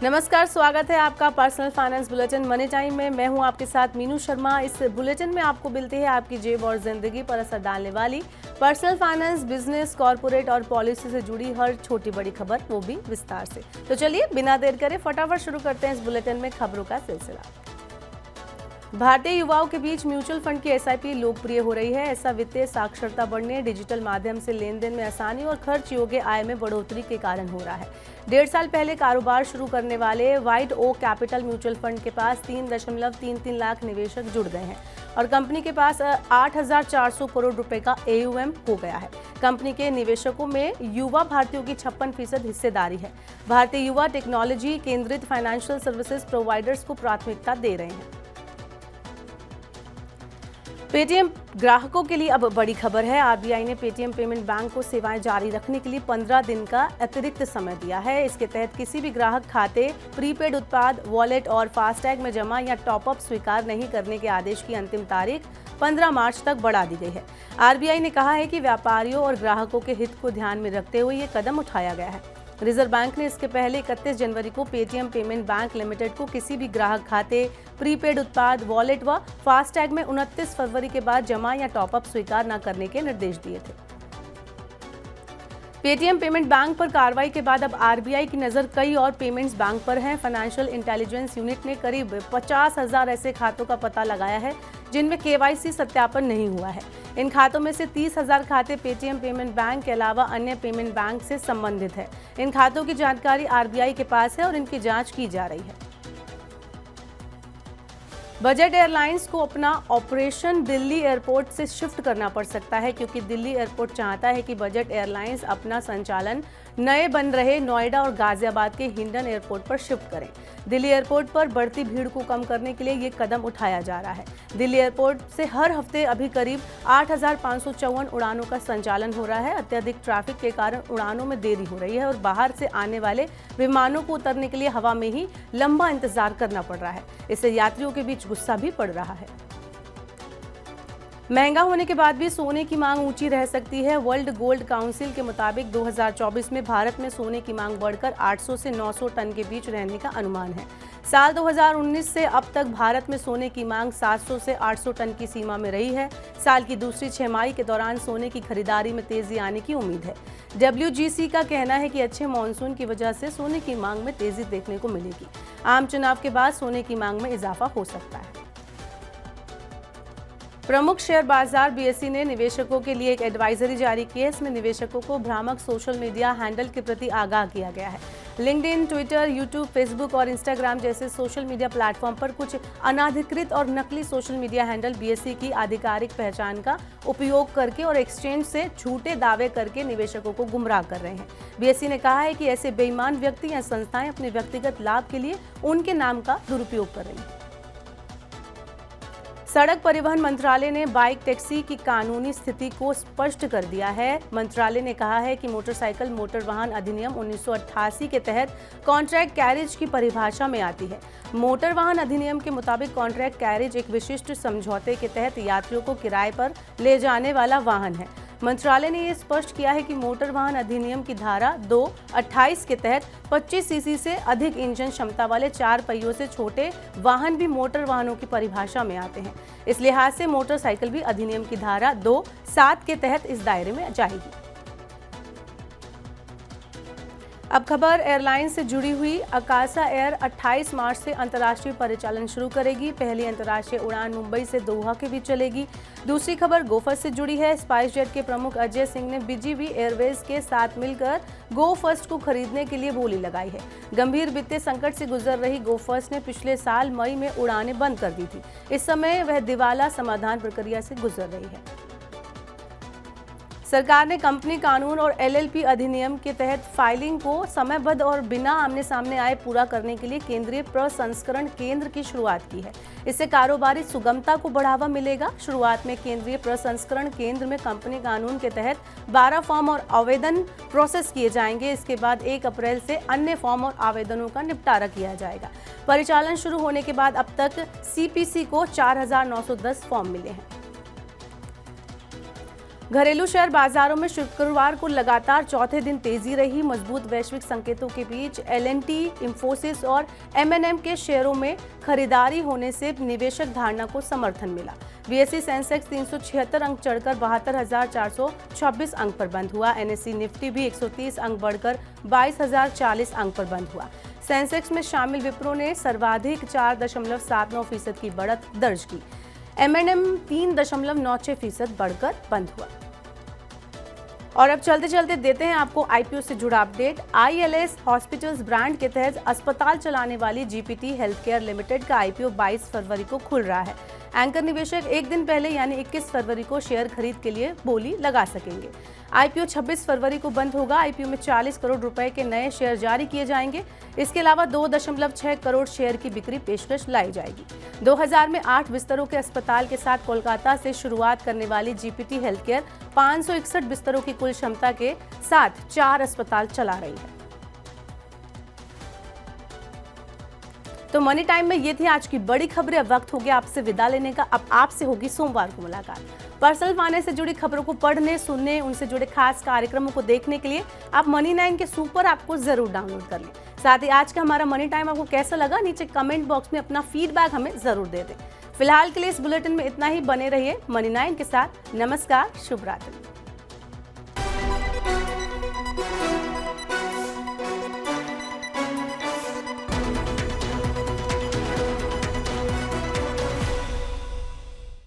नमस्कार, स्वागत है आपका personal finance bulletin money time में। मैं हूं आपके साथ मीनू शर्मा। इस बुलेटिन में आपको मिलती है आपकी जेब और जिंदगी पर असर डालने वाली पर्सनल फाइनेंस, बिजनेस, कॉर्पोरेट और पॉलिसी से जुड़ी हर छोटी बड़ी खबर, वो भी विस्तार से। तो चलिए बिना देर करे फटाफट शुरू करते हैं इस बुलेटिन में खबरों का सिलसिला। भारतीय युवाओं के बीच म्यूचुअल फंड की एसआईपी लोकप्रिय हो रही है। ऐसा वित्तीय साक्षरता बढ़ने, डिजिटल माध्यम से लेन देन में आसानी और खर्च योग्य आय में बढ़ोतरी के कारण हो रहा है। 1.5 साल पहले कारोबार शुरू करने वाले white oak capital mutual fund के पास 3.33 लाख निवेशक जुड़ गए हैं और कंपनी के पास 8,400 करोड़ रुपए का AUM हो गया है। कंपनी के निवेशकों में युवा भारतीयों की 56% हिस्सेदारी है। भारतीय युवा टेक्नोलॉजी केंद्रित फाइनेंशियल सर्विसेज प्रोवाइडर्स को प्राथमिकता दे रहे हैं। पेटीएम ग्राहकों के लिए अब बड़ी खबर है। आरबीआई ने पेटीएम पेमेंट बैंक को सेवाएं जारी रखने के लिए 15 दिन का अतिरिक्त समय दिया है। इसके तहत किसी भी ग्राहक खाते, प्रीपेड उत्पाद, वॉलेट और फास्टैग में जमा या टॉपअप स्वीकार नहीं करने के आदेश की अंतिम तारीख 15 मार्च तक बढ़ा दी गई है। आरबीआई ने कहा है कि व्यापारियों और ग्राहकों के हित को ध्यान में रखते हुए ये कदम उठाया गया है। रिजर्व बैंक ने इसके पहले 31 जनवरी को पेटीएम पेमेंट बैंक लिमिटेड को किसी भी ग्राहक खाते, प्रीपेड उत्पाद, वॉलेट व फास्टैग में 29 फरवरी के बाद जमा या टॉपअप स्वीकार न करने के निर्देश दिए थे। पेटीएम पेमेंट बैंक पर कार्रवाई के बाद अब आरबीआई की नज़र कई और पेमेंट्स बैंक पर है। फाइनेंशियल इंटेलिजेंस यूनिट ने करीब 50,000 ऐसे खातों का पता लगाया है जिनमें KYC सत्यापन नहीं हुआ है। इन खातों में से 30,000 खाते पेटीएम पेमेंट बैंक के अलावा अन्य पेमेंट बैंक से संबंधित है। इन खातों की जानकारी आरबीआई के पास है और इनकी जांच की जा रही है। बजट एयरलाइंस को अपना ऑपरेशन दिल्ली एयरपोर्ट से शिफ्ट करना पड़ सकता है, क्योंकि दिल्ली एयरपोर्ट चाहता है कि बजट एयरलाइंस अपना संचालन नए बन रहे नोएडा और गाजियाबाद के हिंडन एयरपोर्ट पर शिफ्ट करें। दिल्ली एयरपोर्ट पर बढ़ती भीड़ को कम करने के लिए ये कदम उठाया जा रहा है। दिल्ली एयरपोर्ट से हर हफ्ते अभी करीब 8,554 उड़ानों का संचालन हो रहा है। अत्यधिक ट्रैफिक के कारण उड़ानों में देरी हो रही है और बाहर से आने वाले विमानों को उतरने के लिए हवा में ही लंबा इंतजार करना पड़ रहा है। इससे यात्रियों के बीच गुस्सा भी पड़ रहा है। महंगा होने के बाद भी सोने की मांग ऊंची रह सकती है। वर्ल्ड गोल्ड काउंसिल के मुताबिक 2024 में भारत में सोने की मांग बढ़कर 800 से 900 टन के बीच रहने का अनुमान है। साल 2019 से अब तक भारत में सोने की मांग 700 से 800 टन की सीमा में रही है। साल की दूसरी छमाही के दौरान सोने की खरीदारी में तेजी आने की उम्मीद है। WGC का कहना है कि अच्छे मानसून की वजह से सोने की मांग में तेजी देखने को मिलेगी। आम चुनाव के बाद सोने की मांग में इजाफा हो सकता है। प्रमुख शेयर बाजार BSE ने निवेशकों के लिए एक एडवाइजरी जारी की है। इसमें निवेशकों को भ्रामक सोशल मीडिया हैंडल के प्रति आगाह किया गया है। लिंक्डइन, ट्विटर, यूट्यूब, फेसबुक और इंस्टाग्राम जैसे सोशल मीडिया प्लेटफॉर्म पर कुछ अनाधिकृत और नकली सोशल मीडिया हैंडल BSE की आधिकारिक पहचान का उपयोग करके और एक्सचेंज से झूठे दावे करके निवेशकों को गुमराह कर रहे हैं। BSE ने कहा है कि ऐसे बेईमान व्यक्ति या संस्थाएं अपने व्यक्तिगत लाभ के लिए उनके नाम का दुरुपयोग कर रही हैं। सड़क परिवहन मंत्रालय ने बाइक टैक्सी की कानूनी स्थिति को स्पष्ट कर दिया है। मंत्रालय ने कहा है कि मोटरसाइकिल मोटर वाहन अधिनियम 1988 के तहत कॉन्ट्रैक्ट कैरिज की परिभाषा में आती है। मोटर वाहन अधिनियम के मुताबिक कॉन्ट्रैक्ट कैरिज एक विशिष्ट समझौते के तहत यात्रियों को किराए पर ले जाने वाला वाहन है। मंत्रालय ने यह स्पष्ट किया है कि मोटर वाहन अधिनियम की धारा 2(28) के तहत 25 सीसी से अधिक इंजन क्षमता वाले 4 पहियों से छोटे वाहन भी मोटर वाहनों की परिभाषा में आते हैं। इस लिहाज से मोटरसाइकिल भी अधिनियम की धारा 2(7) के तहत इस दायरे में जाएगी। अब खबर एयरलाइन से जुड़ी हुई। अकासा एयर 28 मार्च से अंतर्राष्ट्रीय परिचालन शुरू करेगी। पहली अंतर्राष्ट्रीय उड़ान मुंबई से दोहा के बीच चलेगी। दूसरी खबर गोफर्स्ट से जुड़ी है। स्पाइसजेट के प्रमुख अजय सिंह ने BGV एयरवेज के साथ मिलकर गोफर्स्ट को खरीदने के लिए बोली लगाई है। गंभीर वित्तीय संकट से गुजर रही गोफर्स्ट ने पिछले साल मई में उड़ानें बंद कर दी थी। इस समय वह दिवाला समाधान प्रक्रिया से गुजर रही है। सरकार ने कंपनी कानून और LLP अधिनियम के तहत फाइलिंग को समयबद्ध और बिना आमने सामने आए पूरा करने के लिए केंद्रीय प्रसंस्करण केंद्र की शुरुआत की है। इससे कारोबारी सुगमता को बढ़ावा मिलेगा। शुरुआत में केंद्रीय प्रसंस्करण केंद्र में कंपनी कानून के तहत 12 फॉर्म और आवेदन प्रोसेस किए जाएंगे। इसके बाद 1 अप्रैल से अन्य फॉर्म और आवेदनों का निपटारा किया जाएगा। परिचालन शुरू होने के बाद अब तक CPC को 4,910 फॉर्म मिले हैं। घरेलू शेयर बाजारों में शुक्रवार को लगातार चौथे दिन तेजी रही। मजबूत वैश्विक संकेतों के बीच एल&टी, इंफोसिस और एम&एम के शेयरों में खरीदारी होने से निवेशक धारणा को समर्थन मिला। बीएसई सेंसेक्स 376 अंक चढ़कर 72,426 अंक पर बंद हुआ। एनएसई निफ्टी भी 130 अंक बढ़कर 22,040 अंक पर बंद हुआ। सेंसेक्स में शामिल विप्रो ने सर्वाधिक 4.79% की बढ़त दर्ज की। एम&एम 3.96% बढ़कर बंद हुआ। और अब चलते चलते देते हैं आपको आईपीओ से जुड़ा अपडेट। आईएलएस हॉस्पिटल्स ब्रांड के तहत अस्पताल चलाने वाली जीपीटी हेल्थकेयर लिमिटेड का आईपीओ 22 फरवरी को खुल रहा है। एंकर निवेशक एक दिन पहले यानी 21 फरवरी को शेयर खरीद के लिए बोली लगा सकेंगे। आईपीओ 26 फरवरी को बंद होगा। आईपीओ में 40 करोड़ रुपए के नए शेयर जारी किए जाएंगे। इसके अलावा 2.6 करोड़ शेयर की बिक्री पेशकश लाई जाएगी। 2000 में 8 बिस्तरों के अस्पताल के साथ कोलकाता से शुरुआत करने वाली जीपीटी हेल्थकेयर 561 बिस्तरों की कुल क्षमता के साथ 4 अस्पताल चला रही है। तो मनी टाइम में ये थी आज की बड़ी खबरें। अब वक्त हो गया आपसे विदा लेने का। अब आपसे होगी सोमवार को मुलाकात। पर्सनल फाइनेंस से जुड़ी खबरों को पढ़ने, सुनने, उनसे जुड़े खास कार्यक्रमों को देखने के लिए आप मनी 9 के सुपर ऐप को जरूर डाउनलोड कर लें। साथ ही आज का हमारा मनी टाइम आपको कैसा लगा, नीचे कमेंट बॉक्स में अपना फीडबैक हमें जरूर दे दें। फिलहाल के लिए इस बुलेटिन में इतना ही। बने रहिए मनी 9 के साथ। नमस्कार, शुभ रात्रि।